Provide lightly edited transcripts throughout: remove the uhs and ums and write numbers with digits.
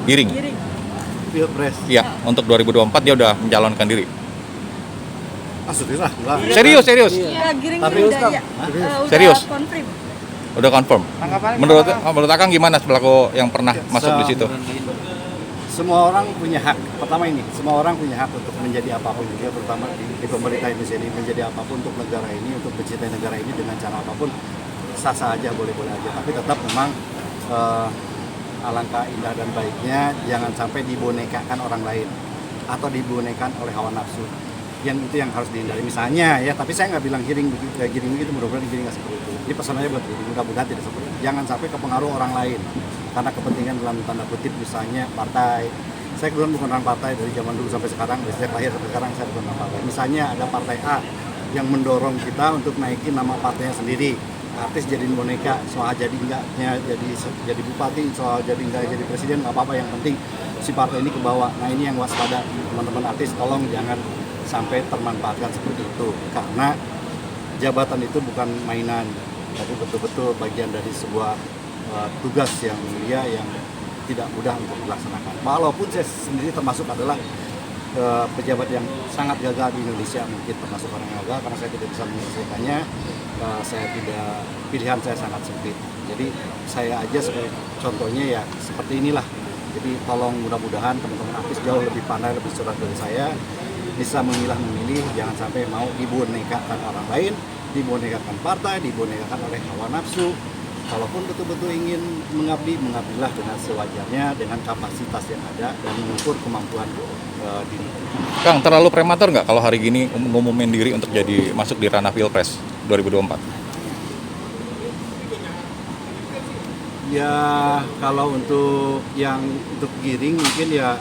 Giring. Pilpres. Iya, untuk 2024 dia udah mencalonkan diri. Sudah lah. Serius. Ya, Giring Tapi udah Ustaz, ya. Udah Serius? confirm. Udah confirm. Menurut Akang gimana selaku yang pernah masuk di situ? Semua orang punya hak. Pertama ini, semua orang punya hak untuk menjadi apapun juga, terutama di pemerintah Indonesia ini, menjadi apapun untuk negara ini, untuk mencintai negara ini dengan cara apapun, sah-sah aja, boleh-boleh aja. Tapi tetap memang alangkah indah dan baiknya jangan sampai dibonekakan orang lain atau dibonekakan oleh hawa nafsu. Yang itu yang harus dihindari. Misalnya ya, tapi saya nggak bilang Giring begitu, mudah-mudahan Giring nggak seperti itu. Ini pesan aja buat Giring, mudah-mudahan tidak seperti itu. Jangan sampai kepengaruh orang lain karena kepentingan dalam tanda kutip, misalnya partai. Saya kebetulan bukan orang partai dari zaman dulu sampai sekarang, dari sejak lahir sampai sekarang saya bukan orang partai. Misalnya ada partai A yang mendorong kita untuk naikin nama partainya sendiri. Artis jadi boneka, soal jadi enggaknya jadi bupati, soal jadi enggak jadi presiden, nggak apa-apa, yang penting si partai ini ke bawah. Nah ini yang waspada, teman-teman artis, tolong jangan sampai termanfaatkan seperti itu, karena jabatan itu bukan mainan, tapi betul-betul bagian dari sebuah tugas yang mulia yang tidak mudah untuk dilaksanakan. Walaupun saya sendiri termasuk adalah pejabat yang sangat gagal di Indonesia, mungkin termasuk orang yang gagal karena saya tidak bisa menyelesaikannya. Pilihan saya sangat sempit. Jadi saya aja sebagai contohnya ya seperti inilah. Jadi tolong, mudah-mudahan teman-teman artis jauh lebih pandai, lebih cerdas dari saya, bisa memilih, jangan sampai mau dibonekakan orang lain, dibonekakan partai, dibonekakan oleh hawa nafsu. Kalaupun betul-betul ingin mengabdilah dengan sewajarnya, dengan kapasitas yang ada dan mengukur kemampuan diri. Kang, terlalu prematur nggak kalau hari gini ngumumin diri untuk jadi masuk di ranah Pilpres 2024? Ya kalau untuk Giring mungkin ya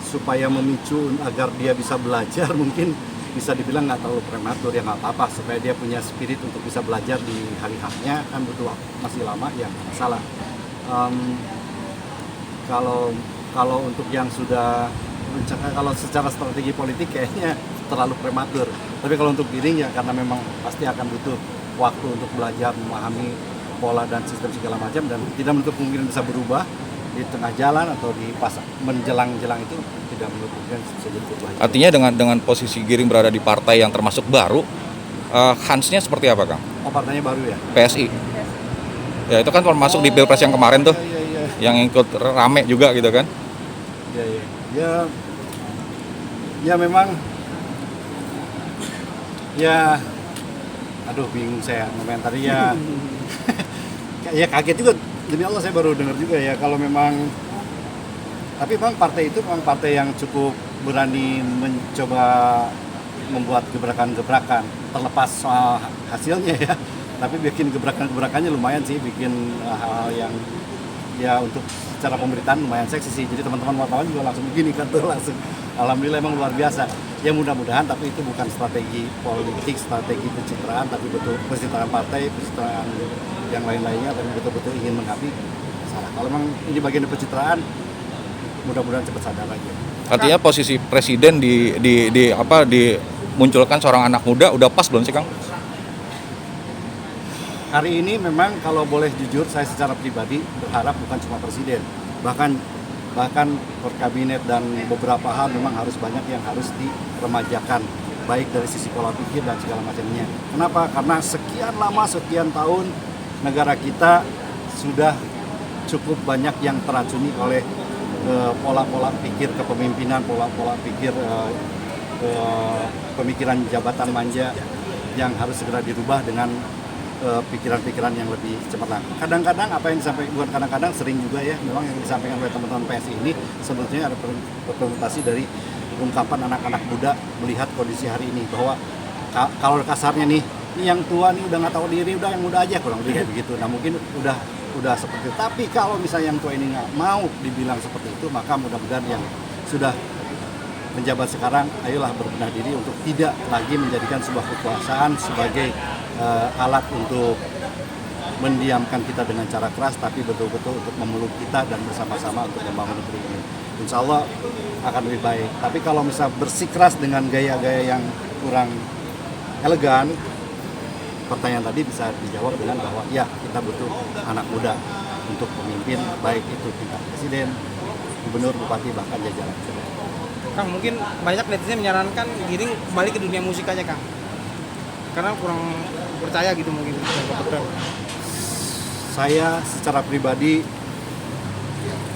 supaya memicu agar dia bisa belajar, mungkin bisa dibilang nggak terlalu prematur, ya nggak apa-apa, supaya dia punya spirit untuk bisa belajar di hari haknya, kan butuh masih lama, ya nggak masalah. Kalau untuk yang sudah kalau secara strategi politik kayaknya terlalu prematur, tapi kalau untuk Giring ya karena memang pasti akan butuh waktu untuk belajar, memahami pola dan sistem segala macam, dan tidak menutup kemungkinan bisa berubah di tengah jalan atau di pas menjelang-jelang itu, tidak menutup kemungkinan bisa jadi berubah. Artinya dengan posisi Giring berada di partai yang termasuk baru, kansnya seperti apa, Kang? Oh, partainya baru ya? PSI. Ya itu kan termasuk di Pilpres yang kemarin tuh, Iya. yang ikut rame juga gitu kan? Iya. Ya memang. Ya, aduh bingung saya komentari ya. Ya kaget juga, demi Allah saya baru dengar juga ya kalau memang. Tapi memang partai itu memang partai yang cukup berani mencoba membuat gebrakan-gebrakan, terlepas soal hasilnya ya. Tapi bikin gebrakan-gebrakannya lumayan sih, bikin hal yang ya untuk secara pemberitaan lumayan seksi sih. Jadi teman-teman wartawan juga langsung begini kan tuh, langsung. Alhamdulillah emang luar biasa. Ya mudah-mudahan, tapi itu bukan strategi politik, strategi pencitraan, tapi betul pencitraan partai, pencitraan yang lain-lainnya, tapi betul-betul ingin mengabdi. Salah. Kalau memang ini bagian dari pencitraan, mudah-mudahan cepat sadar aja. Artinya posisi presiden dimunculkan seorang anak muda udah pas belum sih, Kang? Hari ini memang kalau boleh jujur, saya secara pribadi berharap bukan cuma presiden, bahkan kabinet dan beberapa hal memang harus banyak yang harus diremajakan, baik dari sisi pola pikir dan segala macamnya. Kenapa? Karena sekian lama, sekian tahun negara kita sudah cukup banyak yang teracuni oleh pola-pola pikir kepemimpinan, pola-pola pikir pemikiran jabatan manja yang harus segera dirubah dengan pikiran-pikiran yang lebih cepat. Kadang-kadang apa yang disampaikan, bukan kadang-kadang, sering juga ya, memang yang disampaikan oleh teman-teman PSI ini sebetulnya ada representasi dari ungkapan anak-anak muda melihat kondisi hari ini, bahwa kalau kasarnya nih, ini yang tua nih udah nggak tahu diri, udah yang muda aja, kurang lebih kayak begitu. Nah mungkin udah seperti itu. Tapi kalau misalnya yang tua ini nggak mau dibilang seperti itu, maka mudah-mudahan yang sudah menjabat sekarang, ayolah berbenah diri untuk tidak lagi menjadikan sebuah kekuasaan sebagai alat untuk mendiamkan kita dengan cara keras, tapi betul-betul untuk memeluk kita dan bersama-sama untuk membangun negeri ini. Insya Allah akan lebih baik. Tapi kalau misal bersikeras dengan gaya-gaya yang kurang elegan, pertanyaan tadi bisa dijawab dengan bahwa ya kita butuh anak muda untuk pemimpin baik itu tingkat presiden, gubernur, bupati, bahkan jajaran. Kang, mungkin banyak netizen menyarankan Giring kembali ke dunia musik aja, Kang. Karena kurang percaya gitu mungkin. Saya secara pribadi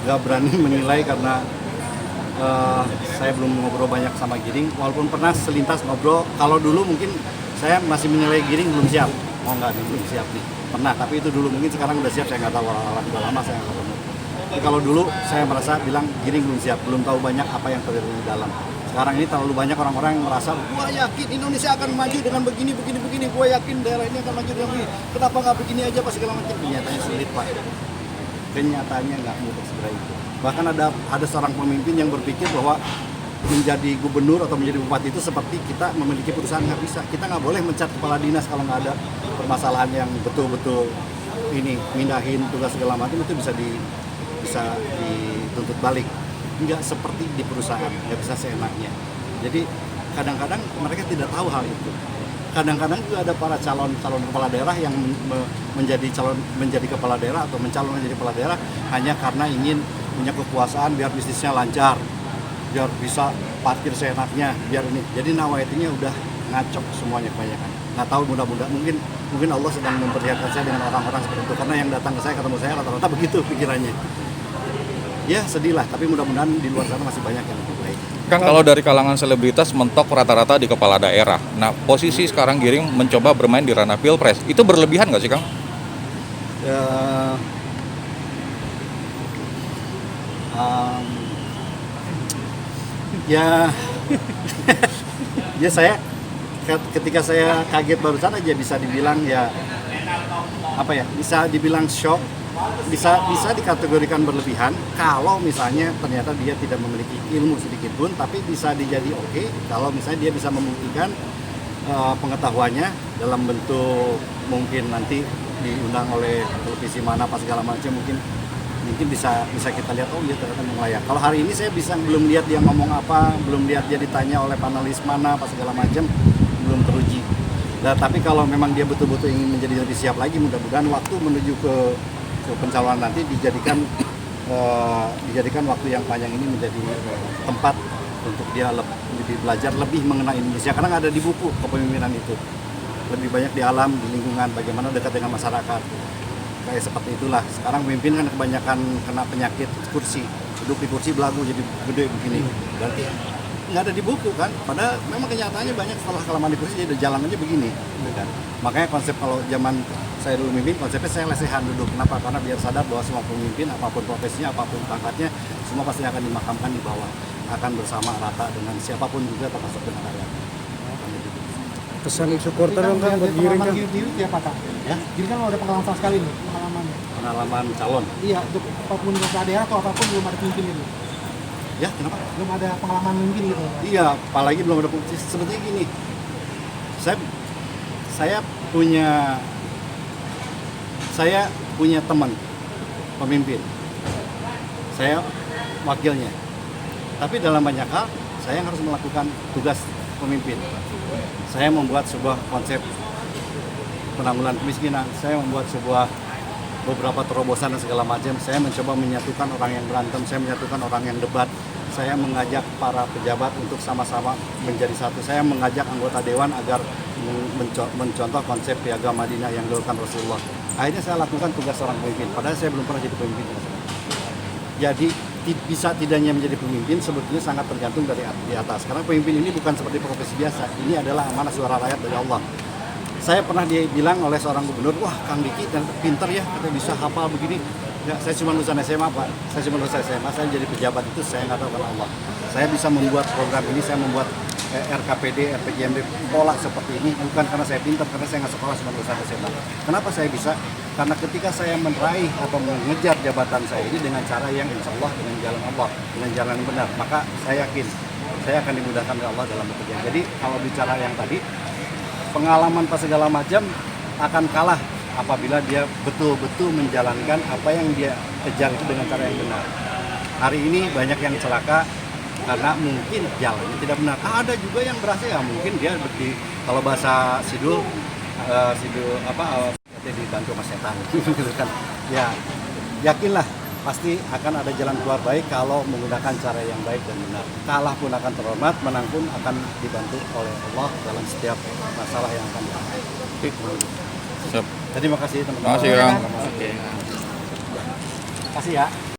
nggak berani menilai karena saya belum ngobrol banyak sama Giring, walaupun pernah selintas ngobrol. Kalau dulu mungkin saya masih menilai Giring belum siap, mau nggak nih, belum siap nih. Pernah, tapi itu dulu, mungkin sekarang udah siap, saya nggak tahu, udah lama saya nggak ketemu. Tapi kalau dulu saya merasa bilang Giring belum siap, belum tahu banyak apa yang terjadi di dalam. Sekarang ini terlalu banyak orang-orang yang merasa, gua yakin Indonesia akan maju dengan begini, gua yakin daerah ini akan maju dengan begini. Kenapa nggak begini aja pas segala macam? Kenyataannya sulit, Pak. Kenyataannya nggak mudah segera itu. Bahkan ada seorang pemimpin yang berpikir bahwa menjadi gubernur atau menjadi bupati itu seperti kita memiliki perusahaan. Nggak bisa. Kita nggak boleh mencat kepala dinas kalau nggak ada permasalahan yang betul-betul ini mindahin tugas segala macam, itu bisa dituntut balik. Nggak seperti di perusahaan, nggak bisa seenaknya. Jadi kadang-kadang mereka tidak tahu hal itu. Kadang-kadang juga ada para calon kepala daerah yang menjadi kepala daerah atau mencalon menjadi kepala daerah hanya karena ingin punya kekuasaan biar bisnisnya lancar, biar bisa parkir seenaknya, biar ini. Jadi nawaitunya udah ngacok semuanya kebanyakan. Nggak tahu, mudah-mudahan mungkin Allah sedang memperlihatkan saya dengan orang-orang seperti itu, karena yang datang ke saya, ketemu saya rata-rata begitu pikirannya. Ya sedih lah, tapi mudah-mudahan di luar sana masih banyak yang lebih baik. Kang, kalau dari kalangan selebritas mentok rata-rata di kepala daerah. Nah, posisi sekarang Giring mencoba bermain di ranah pilpres. Itu berlebihan nggak sih, Kang? Ya saya ketika saya kaget barusan aja bisa dibilang bisa dibilang shock, bisa dikategorikan berlebihan kalau misalnya ternyata dia tidak memiliki ilmu sedikit pun, tapi bisa dijadi oke kalau misalnya dia bisa membuktikan pengetahuannya dalam bentuk mungkin nanti diundang oleh televisi mana apa segala macam, mungkin bisa kita lihat, oh iya ternyata layak. Kalau hari ini saya belum lihat dia ngomong apa, belum lihat dia ditanya oleh panelis mana apa segala macam, belum teruji. Nah, tapi kalau memang dia betul-betul ingin menjadi lebih siap lagi, mudah-mudahan waktu menuju ke pencalonan nanti dijadikan waktu yang panjang ini menjadi tempat untuk dia lebih belajar lebih mengenai Indonesia, karena nggak ada di buku kepemimpinan itu. Lebih banyak di alam, di lingkungan, bagaimana dekat dengan masyarakat. Kayak seperti itulah. Sekarang pemimpin kan kebanyakan kena penyakit kursi, duduk di kursi belagu jadi gede begini. Berarti nggak ada di buku kan. Padahal memang kenyataannya banyak setelah kelamaan di kursi jadi jalan aja begini. Kan? Makanya konsep kalau zaman saya dulu memimpin, konsepnya saya lesehan duduk. Kenapa? Karena biar sadar bahwa semua pemimpin, apapun profesinya, apapun pangkatnya, semua pasti akan dimakamkan di bawah. Akan bersama rata dengan siapapun juga, termasuk dengan rakyat. Pesan supporter dong Kang buat Giring kan? Giring itu apa, Kang? Ya? Giring kan ada pengalaman sama sekali nih, pengalamannya. Pengalaman calon. Iya, untuk apapun kepala daerah atau apapun belum ada pemimpin gitu. Ya, kenapa? Belum ada pengalaman memimpin gitu. Iya, apalagi belum ada bukti. Sebetulnya gini, saya punya teman pemimpin, saya wakilnya. Tapi dalam banyak hal, saya harus melakukan tugas pemimpin. Saya membuat sebuah konsep penanggulangan kemiskinan. Saya membuat beberapa terobosan dan segala macam. Saya mencoba menyatukan orang yang berantem. Saya menyatukan orang yang debat. Saya mengajak para pejabat untuk sama-sama menjadi satu. Saya mengajak anggota dewan agar mencontoh konsep piagam Madinah yang dilakukan Rasulullah. Akhirnya saya lakukan tugas seorang pemimpin. Padahal saya belum pernah jadi pemimpin. Jadi bisa tidaknya menjadi pemimpin sebetulnya sangat tergantung dari di atas. Karena pemimpin ini bukan seperti profesi biasa. Ini adalah amanah suara rakyat dari Allah. Saya pernah dibilang oleh seorang gubernur, wah Kang Diki pinter ya, katanya bisa hafal begini. Ya, saya cuma lulusan SMA Pak. Saya cuma lulusan SMA, saya jadi pejabat itu saya nggak tahu karena Allah. Saya bisa membuat program ini, saya membuat RKPD, RPJMD pola seperti ini bukan karena saya pintar, karena saya nggak sekolah cuma lulusan SMA. Kenapa saya bisa? Karena ketika saya meraih atau mengejar jabatan saya ini dengan cara yang insya Allah dengan jalan Allah, dengan jalan yang benar, maka saya yakin saya akan dimudahkan oleh Allah dalam bekerja. Jadi kalau bicara yang tadi, pengalaman pas segala macam akan kalah apabila dia betul-betul menjalankan apa yang dia kejar itu dengan cara yang benar. Hari ini banyak yang celaka karena mungkin jalannya tidak benar. Ada juga yang berhasil, ya mungkin dia kalau bahasa Sidul dibantu sama setan gitu kan. Ya yakinlah pasti akan ada jalan keluar baik kalau menggunakan cara yang baik dan benar. Kalah pun akan terhormat, menang pun akan dibantu oleh Allah dalam setiap masalah yang akan dihadapi. Siap. Terima kasih teman-teman. Terima kasih, Kang. Terima kasih ya.